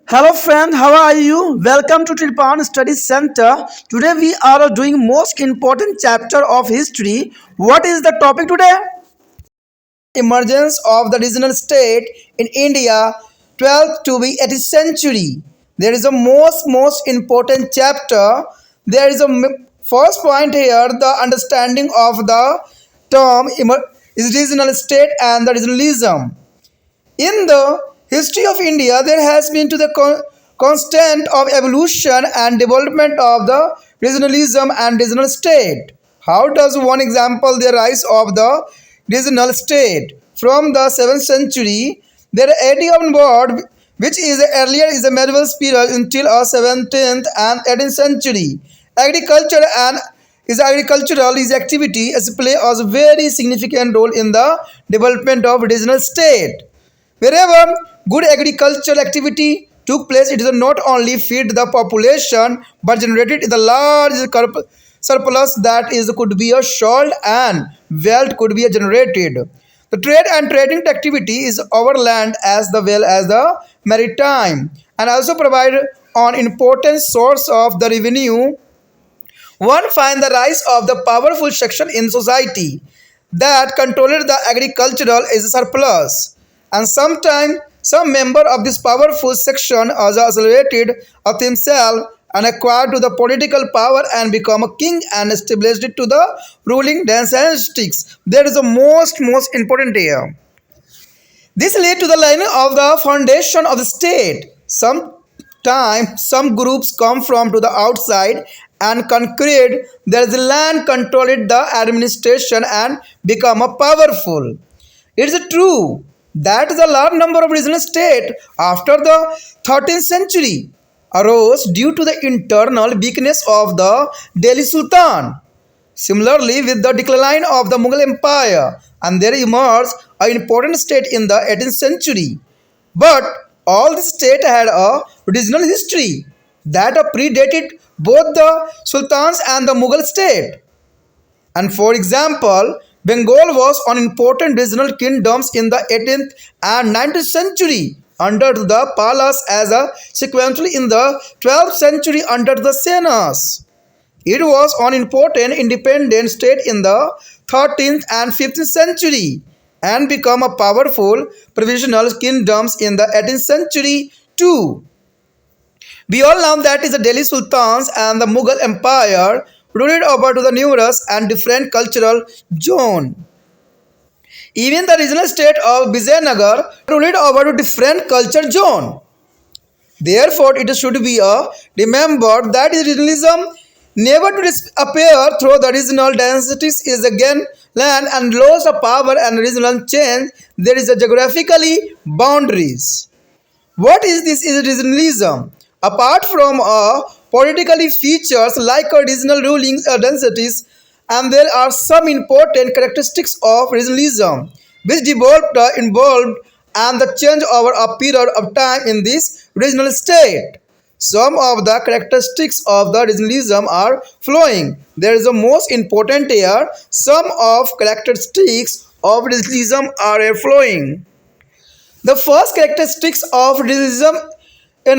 Hello friend, how are you? Welcome to Tilpan Study Center. Today we are doing most important chapter of history. What is the topic today? Emergence of the regional state in India, 12th to the 18th century. There is a most important chapter. There is a first point here, the understanding of the term is regional state and the regionalism. In the history of India, there has been to the constant of evolution and development of the regionalism and regional state. How does one example the rise of the regional state? From the 7th century, there idea on board which is earlier is a medieval period until a 17th and 18th century. Agriculture and is agricultural is activity as play a very significant role in the development of regional state. Wherever good agricultural activity took place, it is not only feed the population but generated the large surplus that is could be a sold and wealth could be generated. The trade and trading activity is over land as well as the maritime and also provide an important source of the revenue. One find the rise of the powerful section in society that controlled the agricultural is surplus, and sometimes some member of this powerful section is isolated of himself and acquired to the political power and become a king and established it to the ruling dynastics. That is the most important here. This led to the laying of the foundation of the state. Sometimes some groups come from to the outside and conquered there is land controlled the administration and become a powerful. It is true that the large number of regional states after the 13th century arose due to the internal weakness of the Delhi Sultan. Similarly, with the decline of the Mughal Empire, and there emerged an important state in the 18th century. But all these states had a regional history that predated both the sultans and the Mughal state. And for example, Bengal was an important regional kingdoms in the 18th and 19th century under the Palas as a sequentially in the 12th century under the Senas. It was an important independent state in the 13th and 15th century and become a powerful provisional kingdoms in the 18th century too. We all know that is the Delhi Sultans and the Mughal Empire ruled over to the numerous and different cultural zone. Even the regional state of Vijayanagar ruled over to different culture zone. Therefore, it should be remembered that regionalism never to appear through the regional densities is again land and loss of power and regional change. There is a geographically boundaries. What is this is regionalism? Apart from politically features like regional ruling densities, and there are some important characteristics of regionalism which involved and the change over a period of time in this regional state. Some of the characteristics of the regionalism are flowing. There is the most important here. Some of characteristics of regionalism are flowing. The first characteristics of regionalism they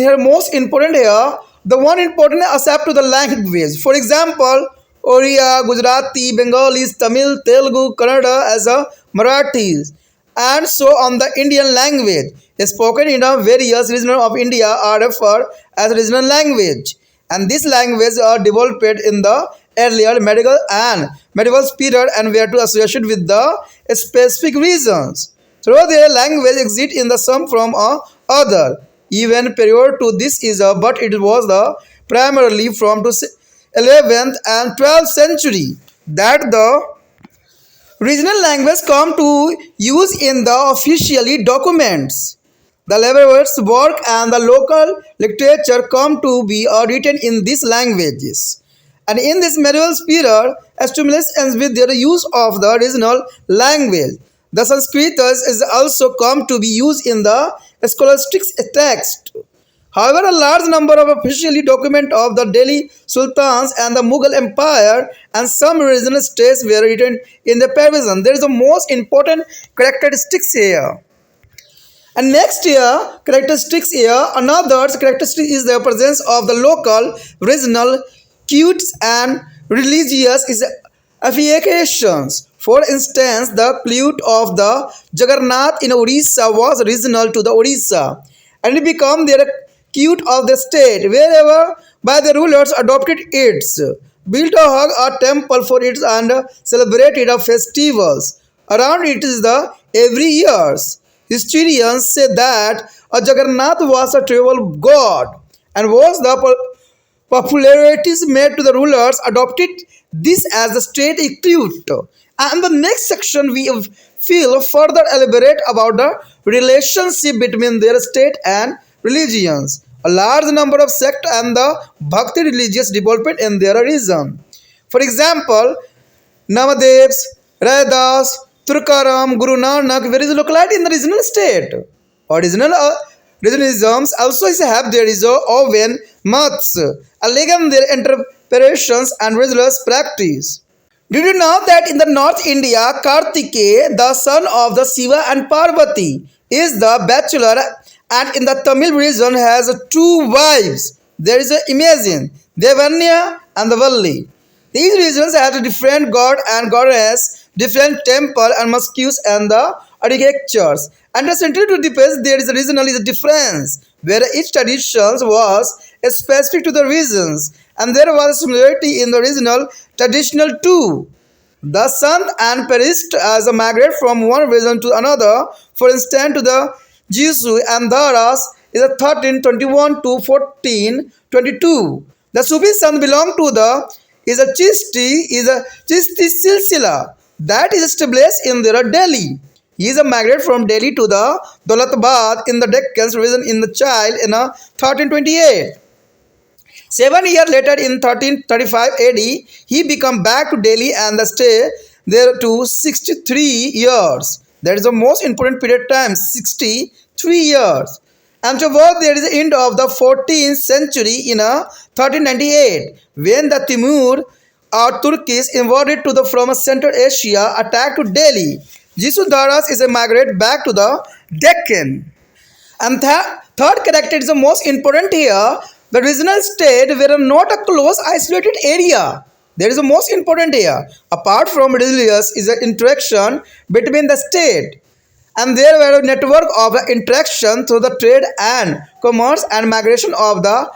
are most important here. The one important accept to the language. For example, Oriya, Gujarati, Bengalis, Tamil, Telugu, Kannada as a Marathis, and so on the Indian language spoken in a various regions of India are referred as regional language, and this language are developed in the earlier medieval period and were to associated with the specific reasons. So their language exist in the some from other. Even prior to this is but it was the primarily from to 11th and 12th century that the regional language come to use in the officially documents. The laborers' work and the local literature come to be written in these languages. And in this medieval period, stimulus ends with their use of the regional language. The Sanskrit is also come to be used in the scholastic text. However, a large number of officially document of the Delhi Sultans and the Mughal Empire and some regional states were written in the Persian. There is the most important characteristics here. And next here, characteristics here, another characteristic is the presence of the local, regional, cults and religious is affiliations. For instance, the cult of the Jagannath in Orissa was regional to the Orissa and it became their cult of the state wherever by the rulers adopted it, built a hug a temple for it and celebrated a festivals around it is the every years. Historians say that a Jagannath was a travel god and was the popularities made to the rulers adopted this as the state equivalent. And the next section we feel further elaborate about the relationship between their state and religions. A large number of sects and the Bhakti religious development in their region. For example, Namadevs, Raidas, Turkaram, Guru Nanak, where is locality in the regional state. Original regionalisms also have there is a oven maths, elegant their interpretations and religious practice. Did you know that in the North India, Kartikeya, the son of the Shiva and Parvati, is the bachelor, and in the Tamil region has two wives. There is a imagine Devanya and the Valli. These regions have a different god and goddess, different temple and mosques and the architectures. And essentially to depends there is a regional is a difference, where each tradition was specific to the regions, and there was a similarity in the regional traditional too. The Sant and perished as a migrate from one region to another. For instance, to the Jesu and Dharas is a 1321 to 1422. The Sufi Sant belong to the is a Chisti Silsila that is established in their Delhi. He is a migrate from Delhi to the Daulatbad in the Deccan region in the child in 1328. 7 years later in 1335 AD, he became back to Delhi and stay there to 63 years. That is the most important period time, 63 years. And toward there is the end of the 14th century in 1398, when the Timur or Turkish invaded to the from Central Asia attacked to Delhi. Jisudharas is a migrate back to the Deccan. And third character is the most important here. The regional state were not a close isolated area. There is the most important here. Apart from religious is the interaction between the state. And there were a network of interaction through the trade and commerce and migration of the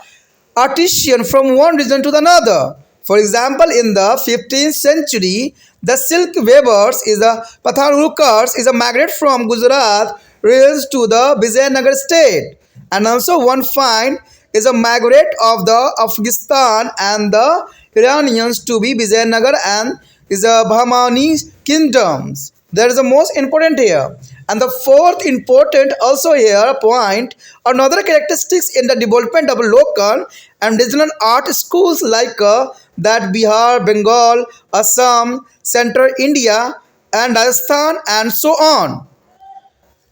artisan from one region to another. For example, in the 15th century, the silk weavers is the Pathanulkars is a migrate from Gujarat regions to the Vijayanagar state. And also one find is a migrate of the Afghanistan and the Iranians to be Vijayanagar and is a Bahmani kingdoms. That is the most important here. And the fourth important also here point another characteristics in the development of local and regional art schools like that Bihar, Bengal, Assam, Central India and Rajasthan and so on.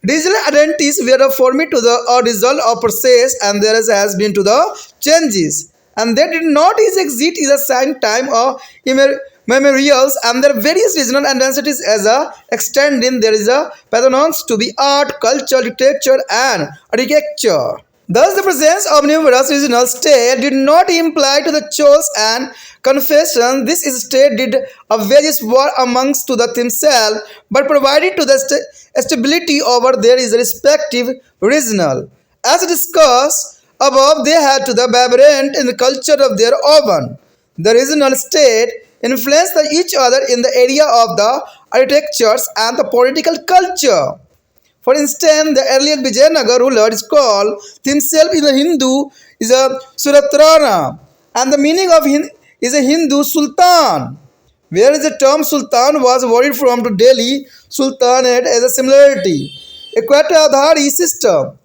Regional identities were formed to the result of process and there has been to the changes. And they did not exist is a sign time or memorials and their various regional identities as a extending there is a patterns to be art, culture, literature and architecture. Thus, the presence of numerous regional states did not imply to the choice and confession. This state did a various war amongst to the themselves, but provided to the stability over there is respective regional. As discussed above, they had to the vibrant in the culture of their own. The regional state influenced each other in the area of the architectures and the political culture. For instance, the earlier Vijayanagar ruler is called himself in the Hindu is a Suratrana and the meaning of is a Hindu Sultan. Whereas the term Sultan was borrowed from to Delhi Sultanate as a similarity. Equatadhari system.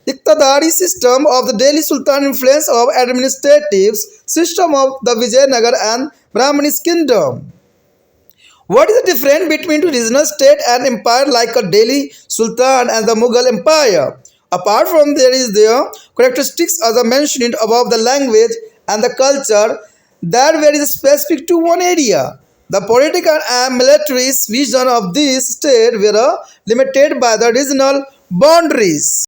Iqtadari system of the Delhi Sultan influence of administrative system of the Vijayanagar and Brahmani's kingdom. What is the difference between two regional state and empire like a Delhi Sultan and the Mughal Empire? Apart from there is the characteristics as I mentioned above the language and the culture that were specific to one area. The political and military vision of this state were limited by the regional boundaries.